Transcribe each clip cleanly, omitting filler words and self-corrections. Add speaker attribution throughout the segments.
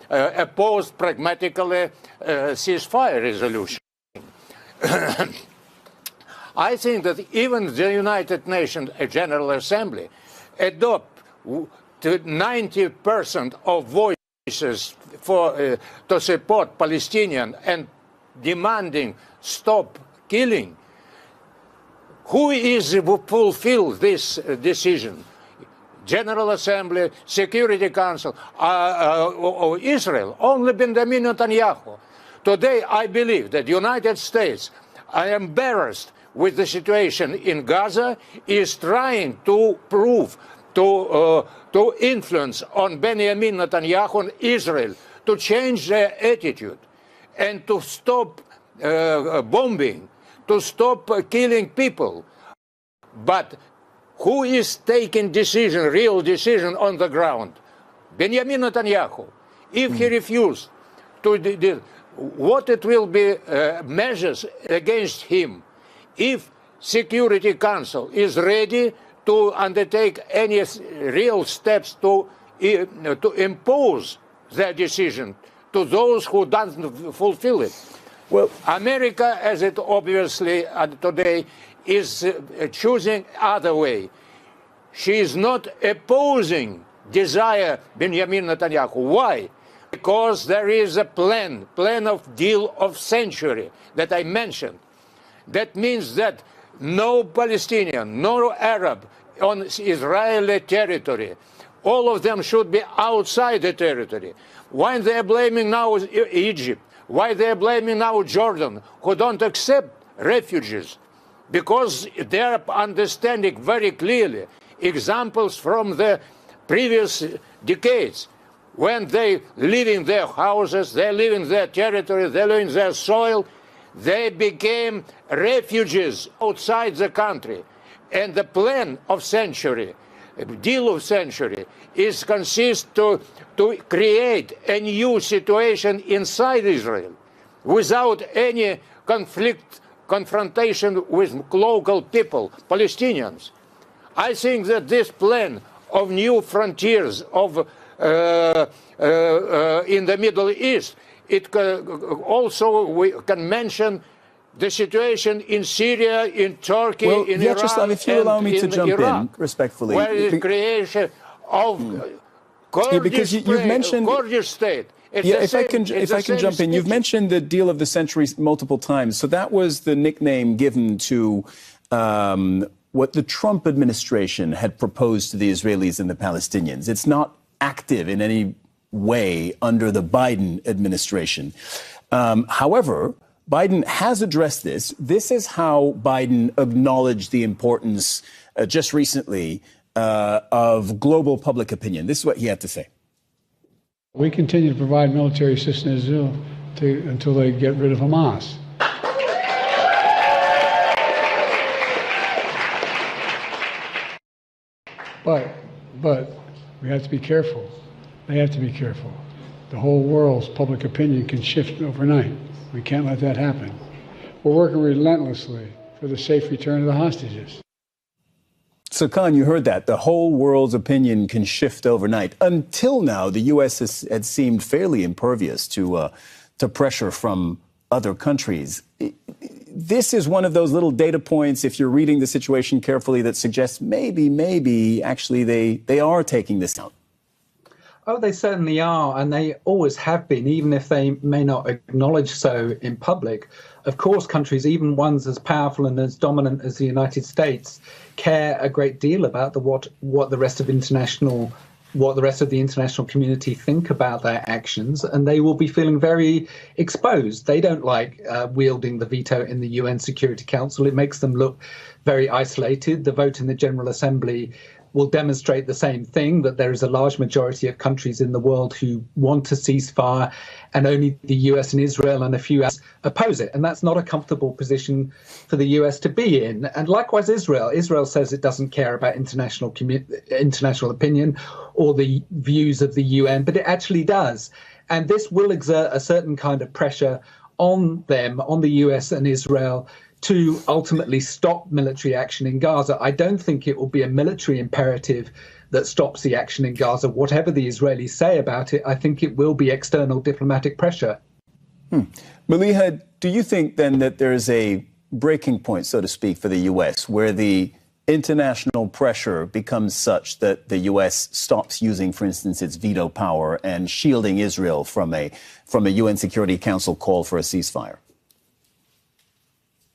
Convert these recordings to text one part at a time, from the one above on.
Speaker 1: opposed pragmatically ceasefire resolution. I think that even the United Nations General Assembly adopt to 90% of voices to support Palestinian and demanding stop killing. Who is fulfill this decision? General Assembly, Security Council, or Israel? Only Benjamin Netanyahu. Today, I believe that the United States are embarrassed with the situation in Gaza, is trying to prove, to influence on Benjamin Netanyahu and Israel to change their attitude and to stop bombing, to stop killing people. But who is taking decision, real decision on the ground? Benjamin Netanyahu. If he refused to what it will be measures against him if Security Council is ready to undertake any real steps to impose their decision to those who don't fulfill it. Well, America, as it obviously today, is choosing other way. She is not opposing desire Benjamin Netanyahu. Why? Because there is a plan of deal of century that I mentioned. That means that no Palestinian, no Arab on Israeli territory, all of them should be outside the territory. Why they are blaming now Egypt? Why they are blaming now Jordan, who don't accept refugees? Because they are understanding very clearly examples from the previous decades, when they live in their houses, they live in their territory, they live in their soil, they became refugees outside the country. And the plan of century, deal of century, consists to create a new situation inside Israel without any confrontation with local people, Palestinians. I think that this plan of new frontiers in the Middle East, also we can mention the situation in Syria, in Turkey, in Iran,
Speaker 2: if you allow me to jump
Speaker 1: Iraq,
Speaker 2: in respectfully,
Speaker 1: where is creation of Kurdish state.
Speaker 2: If I can jump in, you've mentioned the deal of the century multiple times. So that was the nickname given to what the Trump administration had proposed to the Israelis and the Palestinians. It's not active in any way under the Biden administration. However, Biden has addressed this. This is how Biden acknowledged the importance just recently of global public opinion. This is what he had to say.
Speaker 3: We continue to provide military assistance to Israel until they get rid of Hamas. But we have to be careful. They have to be careful. The whole world's public opinion can shift overnight. We can't let that happen. We're working relentlessly for the safe return of the hostages.
Speaker 2: So, Khan, you heard that. The whole world's opinion can shift overnight. Until now, the U.S. had seemed fairly impervious to pressure from other countries. This is one of those little data points, if you're reading the situation carefully, that suggests maybe, actually, they are taking this out.
Speaker 4: Oh, they certainly are, and they always have been, even if they may not acknowledge so in public. Of course, countries, even ones as powerful and as dominant as the United States, care a great deal about what the rest of the international community think about their actions, and they will be feeling very exposed. They don't like wielding the veto in the UN Security Council. It makes them look very isolated. The vote in the General Assembly will demonstrate the same thing, that there is a large majority of countries in the world who want to ceasefire, and only the US and Israel and a few others oppose it. And that's not a comfortable position for the US to be in. And likewise, Israel. Israel says it doesn't care about international opinion or the views of the UN, but it actually does. And this will exert a certain kind of pressure on them, on the US and Israel, to ultimately stop military action in Gaza. I don't think it will be a military imperative that stops the action in Gaza, whatever the Israelis say about it, I think it will be external diplomatic pressure.
Speaker 2: Maliha, do you think then that there's a breaking point, so to speak, for the U.S., where the international pressure becomes such that the U.S. stops using, for instance, its veto power and shielding Israel from a UN Security Council call for a ceasefire?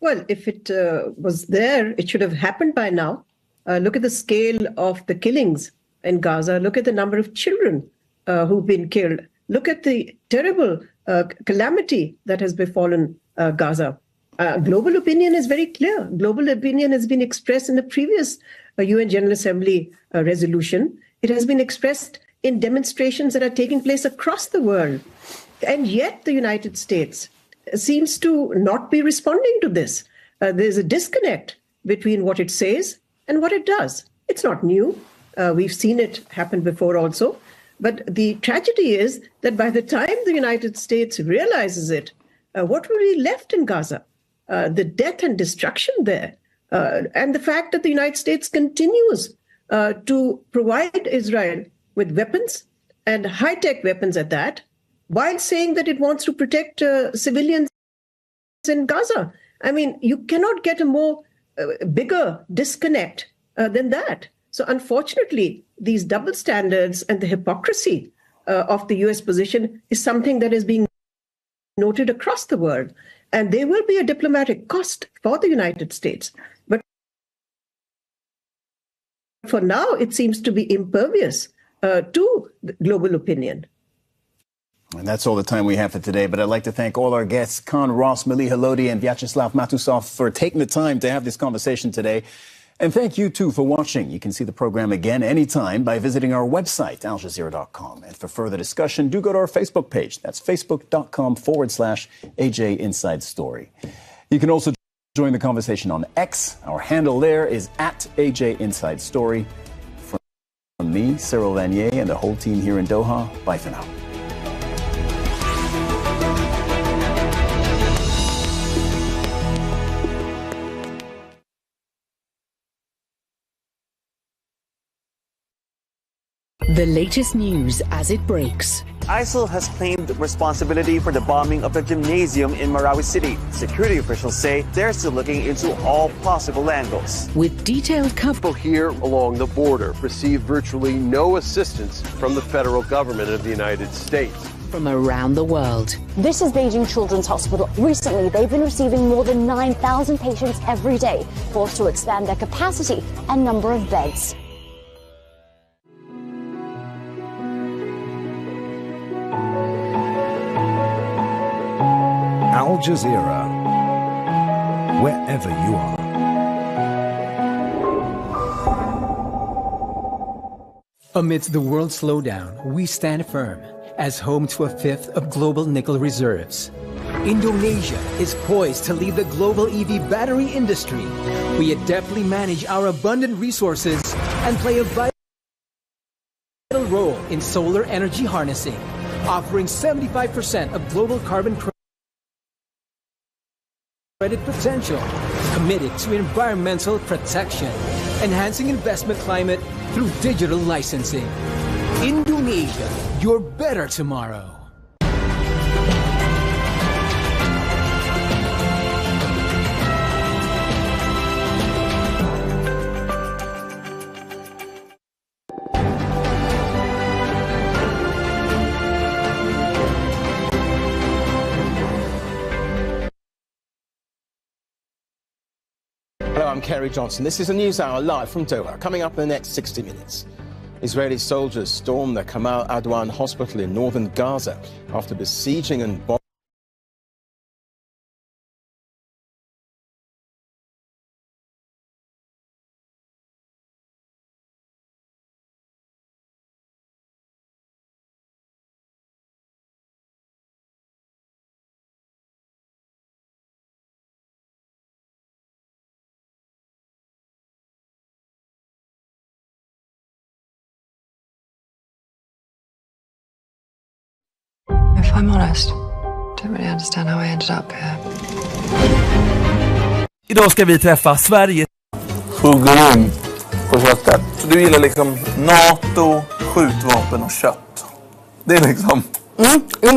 Speaker 5: Well, if it was there, it should have happened by now. Look at the scale of the killings in Gaza. Look at the number of children who've been killed. Look at the terrible calamity that has befallen Gaza. Global opinion is very clear. Global opinion has been expressed in the previous UN General Assembly resolution. It has been expressed in demonstrations that are taking place across the world. And yet the United States seems to not be responding to this. There's a disconnect between what it says and what it does. It's not new. We've seen it happen before also. But the tragedy is that by the time the United States realizes it, what will be left in Gaza? The death and destruction there, and the fact that the United States continues to provide Israel with weapons and high-tech weapons at that, while saying that it wants to protect civilians in Gaza. I mean, you cannot get a more bigger disconnect than that. So unfortunately, these double standards and the hypocrisy of the US position is something that is being noted across the world. And there will be a diplomatic cost for the United States. But for now, it seems to be impervious to global opinion.
Speaker 2: And that's all the time we have for today. But I'd like to thank all our guests, Khan Ross, Maliha Lodi, and Vyacheslav Matusov, for taking the time to have this conversation today. And thank you, too, for watching. You can see the program again anytime by visiting our website, aljazeera.com. And for further discussion, do go to our Facebook page. That's facebook.com/AJ Inside Story. You can also join the conversation on X. Our handle there is @AJ Inside Story. From me, Cyril Vanier, and the whole team here in Doha, bye for now.
Speaker 6: The latest news as it breaks.
Speaker 7: ISIL has claimed responsibility for the bombing of a gymnasium in Marawi City. Security officials say they're still looking into all possible angles.
Speaker 6: With detailed coverage.
Speaker 8: People here along the border receive virtually no assistance from the federal government of the United States.
Speaker 6: From around the world.
Speaker 9: This is Beijing Children's Hospital. Recently, they've been receiving more than 9,000 patients every day, forced to expand their capacity and number of beds.
Speaker 10: Al Jazeera, wherever you are.
Speaker 11: Amidst the world slowdown, we stand firm as home to a fifth of global nickel reserves. Indonesia is poised to lead the global EV battery industry. We adeptly manage our abundant resources and play a vital role in solar energy harnessing, offering 75% of global carbon credit potential, committed to environmental protection, enhancing investment climate through digital licensing. Indonesia, your better tomorrow.
Speaker 12: Hello, I'm Kerry Johnson. This is a news hour live from Doha. Coming up in the next 60 minutes. Israeli soldiers stormed the Kamal Adwan hospital in northern Gaza after besieging and bombing.
Speaker 13: If I'm honest, I don't really understand how I ended up here.
Speaker 14: Idag ska vi träffa Sverige.
Speaker 15: Hugger in
Speaker 14: på köttet. Så du gillar liksom NATO, skjutvapen och kött. Det är liksom...
Speaker 15: Jo, men